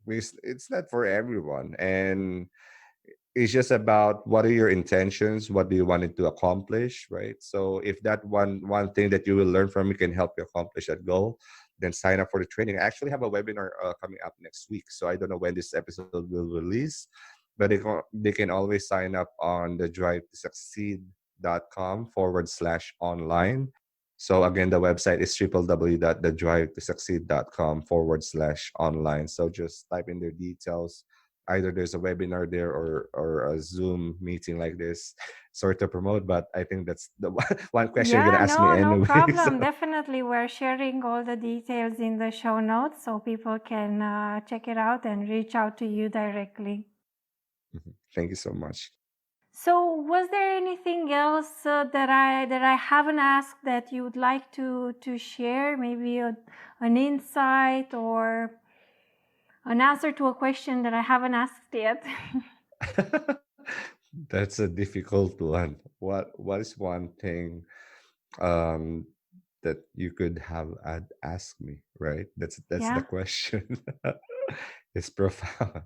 Speaker 1: it's not for everyone. And it's just about what are your intentions, what do you want it to accomplish, right? So if that one thing that you will learn from it can help you accomplish that goal, then sign up for the training. I actually have a webinar coming up next week, so I don't know when this episode will release, but they can always sign up on the drive to succeed.com/online. So again, the website is www.thedrive to succeed.com/online. So just type in their details. Either there's a webinar there, or a Zoom meeting like this, sort of promote. But I think that's the one question you're
Speaker 2: Yeah,
Speaker 1: gonna ask me
Speaker 2: no
Speaker 1: anyway. So
Speaker 2: problem. Definitely, we're sharing all the details in the show notes so people can check it out and reach out to you directly.
Speaker 1: mhm. Thank you so much.
Speaker 2: So, was there anything else that I haven't asked that you would like to share? Maybe an insight or an answer to a question that I haven't asked yet.
Speaker 1: That's a difficult one. What is one thing um that you could have asked me, right? That's the
Speaker 2: Yeah,
Speaker 1: question. It's profound.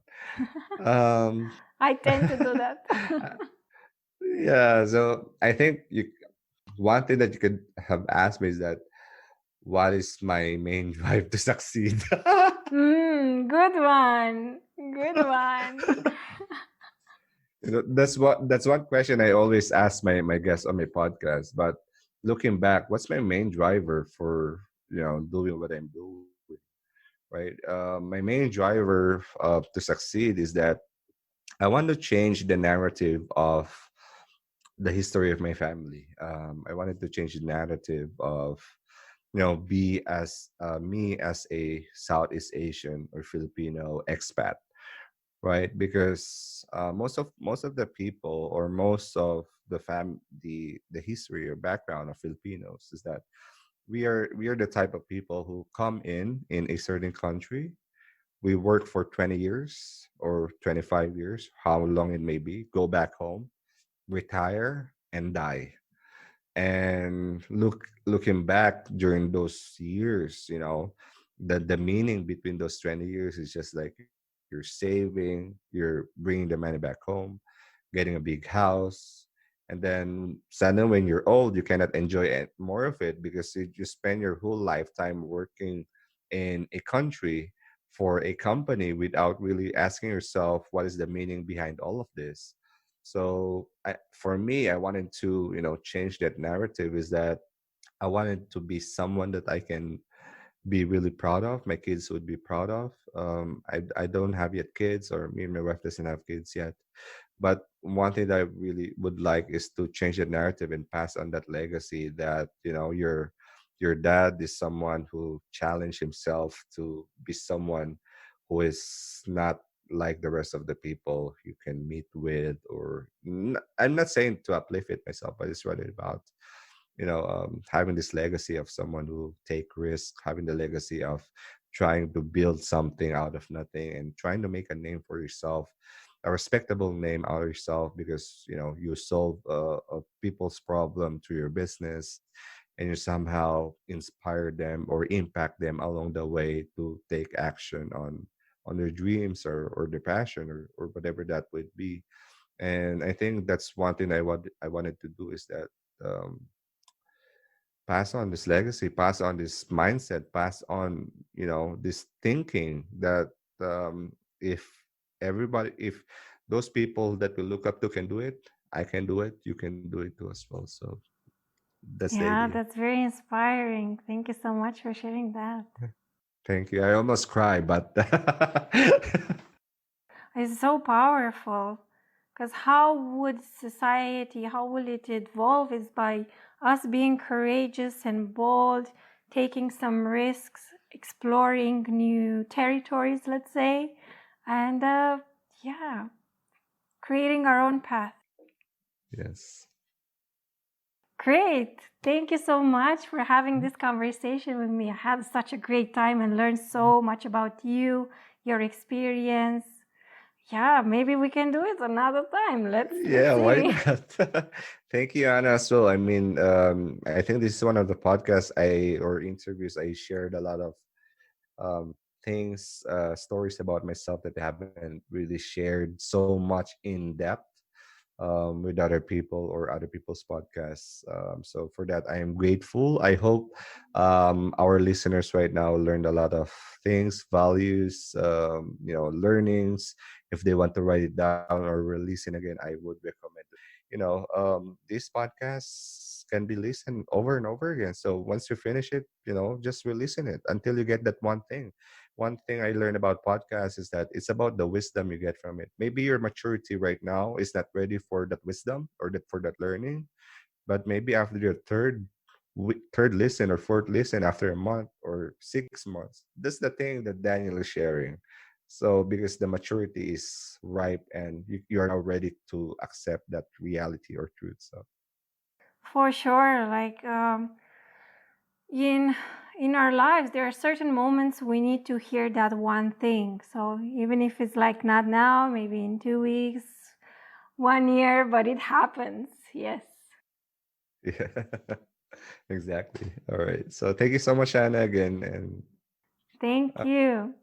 Speaker 1: um
Speaker 2: I tend to do that.
Speaker 1: yeah, so I think one thing that you could have asked me is that, what is my main drive to succeed?
Speaker 2: Good one. Good one.
Speaker 1: That's one question I always ask my guests on my podcast. But looking back, what's my main driver for doing what I'm doing, right? My main driver to succeed is that I want to change the narrative of the history of my family. I wanted to change the narrative of be as me as a Southeast Asian or Filipino expat, right? Because most of the people, or most of the history or background of Filipinos is that we are the type of people who come in a certain country. We work for 20 years or 25 years, how long it may be, go back home, retire, and die. And looking back during those years, the meaning between those 20 years is just like you're saving, you're bringing the money back home, getting a big house, and then suddenly when you're old, you cannot enjoy more of it, because you spend your whole lifetime working in a country for a company without really asking yourself what is the meaning behind all of this. So for me, I wanted to change that narrative. Is that I wanted to be someone that I can be really proud of. My kids would be proud of. I don't have yet kids, or me and my wife doesn't have kids yet. But one thing that I really would like is to change the narrative and pass on that legacy that your dad is someone who challenged himself to be someone who is not like the rest of the people you can meet with, or I'm not saying to uplift it myself, but it's really about having this legacy of someone who take risk, having the legacy of trying to build something out of nothing and trying to make a name for yourself, a respectable name out of yourself, because you solve a people's problem through your business, and you somehow inspire them or impact them along the way to take action on their dreams, or their passion, or whatever that would be. And I think that's one thing I wanted to do, is that um, pass on this legacy, pass on this mindset, pass on this thinking that if if those people that we look up to can do it, I can do it, you can do it too as well. So that's the
Speaker 2: Yeah,
Speaker 1: idea.
Speaker 2: that's very inspiring. Thank you so much for sharing that.
Speaker 1: Thank you. I almost cry, but
Speaker 2: It's so powerful. Because how would society, how will it evolve is by us being courageous and bold, taking some risks, exploring new territories, let's say, and yeah, creating our own path.
Speaker 1: yes.
Speaker 2: Great. Thank you so much for having this conversation with me. I had such a great time and learned so much about you, your experience. Yeah, maybe we can do it another time. Let's
Speaker 1: Yeah, why
Speaker 2: see.
Speaker 1: not? Thank you, Anna, as well. I mean, I think this is one of the podcasts or interviews I shared a lot of things, stories about myself that I haven't really shared so much in depth with other people or other people's podcasts. So for that, I am grateful. I hope our listeners right now learned a lot of things, values, learnings. If they want to write it down or release it again, I would recommend to them. These podcasts can be listened over and over again. So once you finish it, just re-listen it until you get that one thing. One thing I learned about podcasts is that it's about the wisdom you get from it. Maybe your maturity right now is not ready for that wisdom or for that learning, but maybe after your third listen or fourth listen, after a month or 6 months, that's the thing that Daniel is sharing. So because the maturity is ripe and you are now ready to accept that reality or truth. So
Speaker 2: For sure, like in in our lives there are certain moments we need to hear that one thing. So even if it's like not now, maybe in 2 weeks, 1 year, but it happens. Yes.
Speaker 1: yeah, exactly. All right. So thank you so much, Anna, again, and
Speaker 2: Thank
Speaker 1: uh,
Speaker 2: you.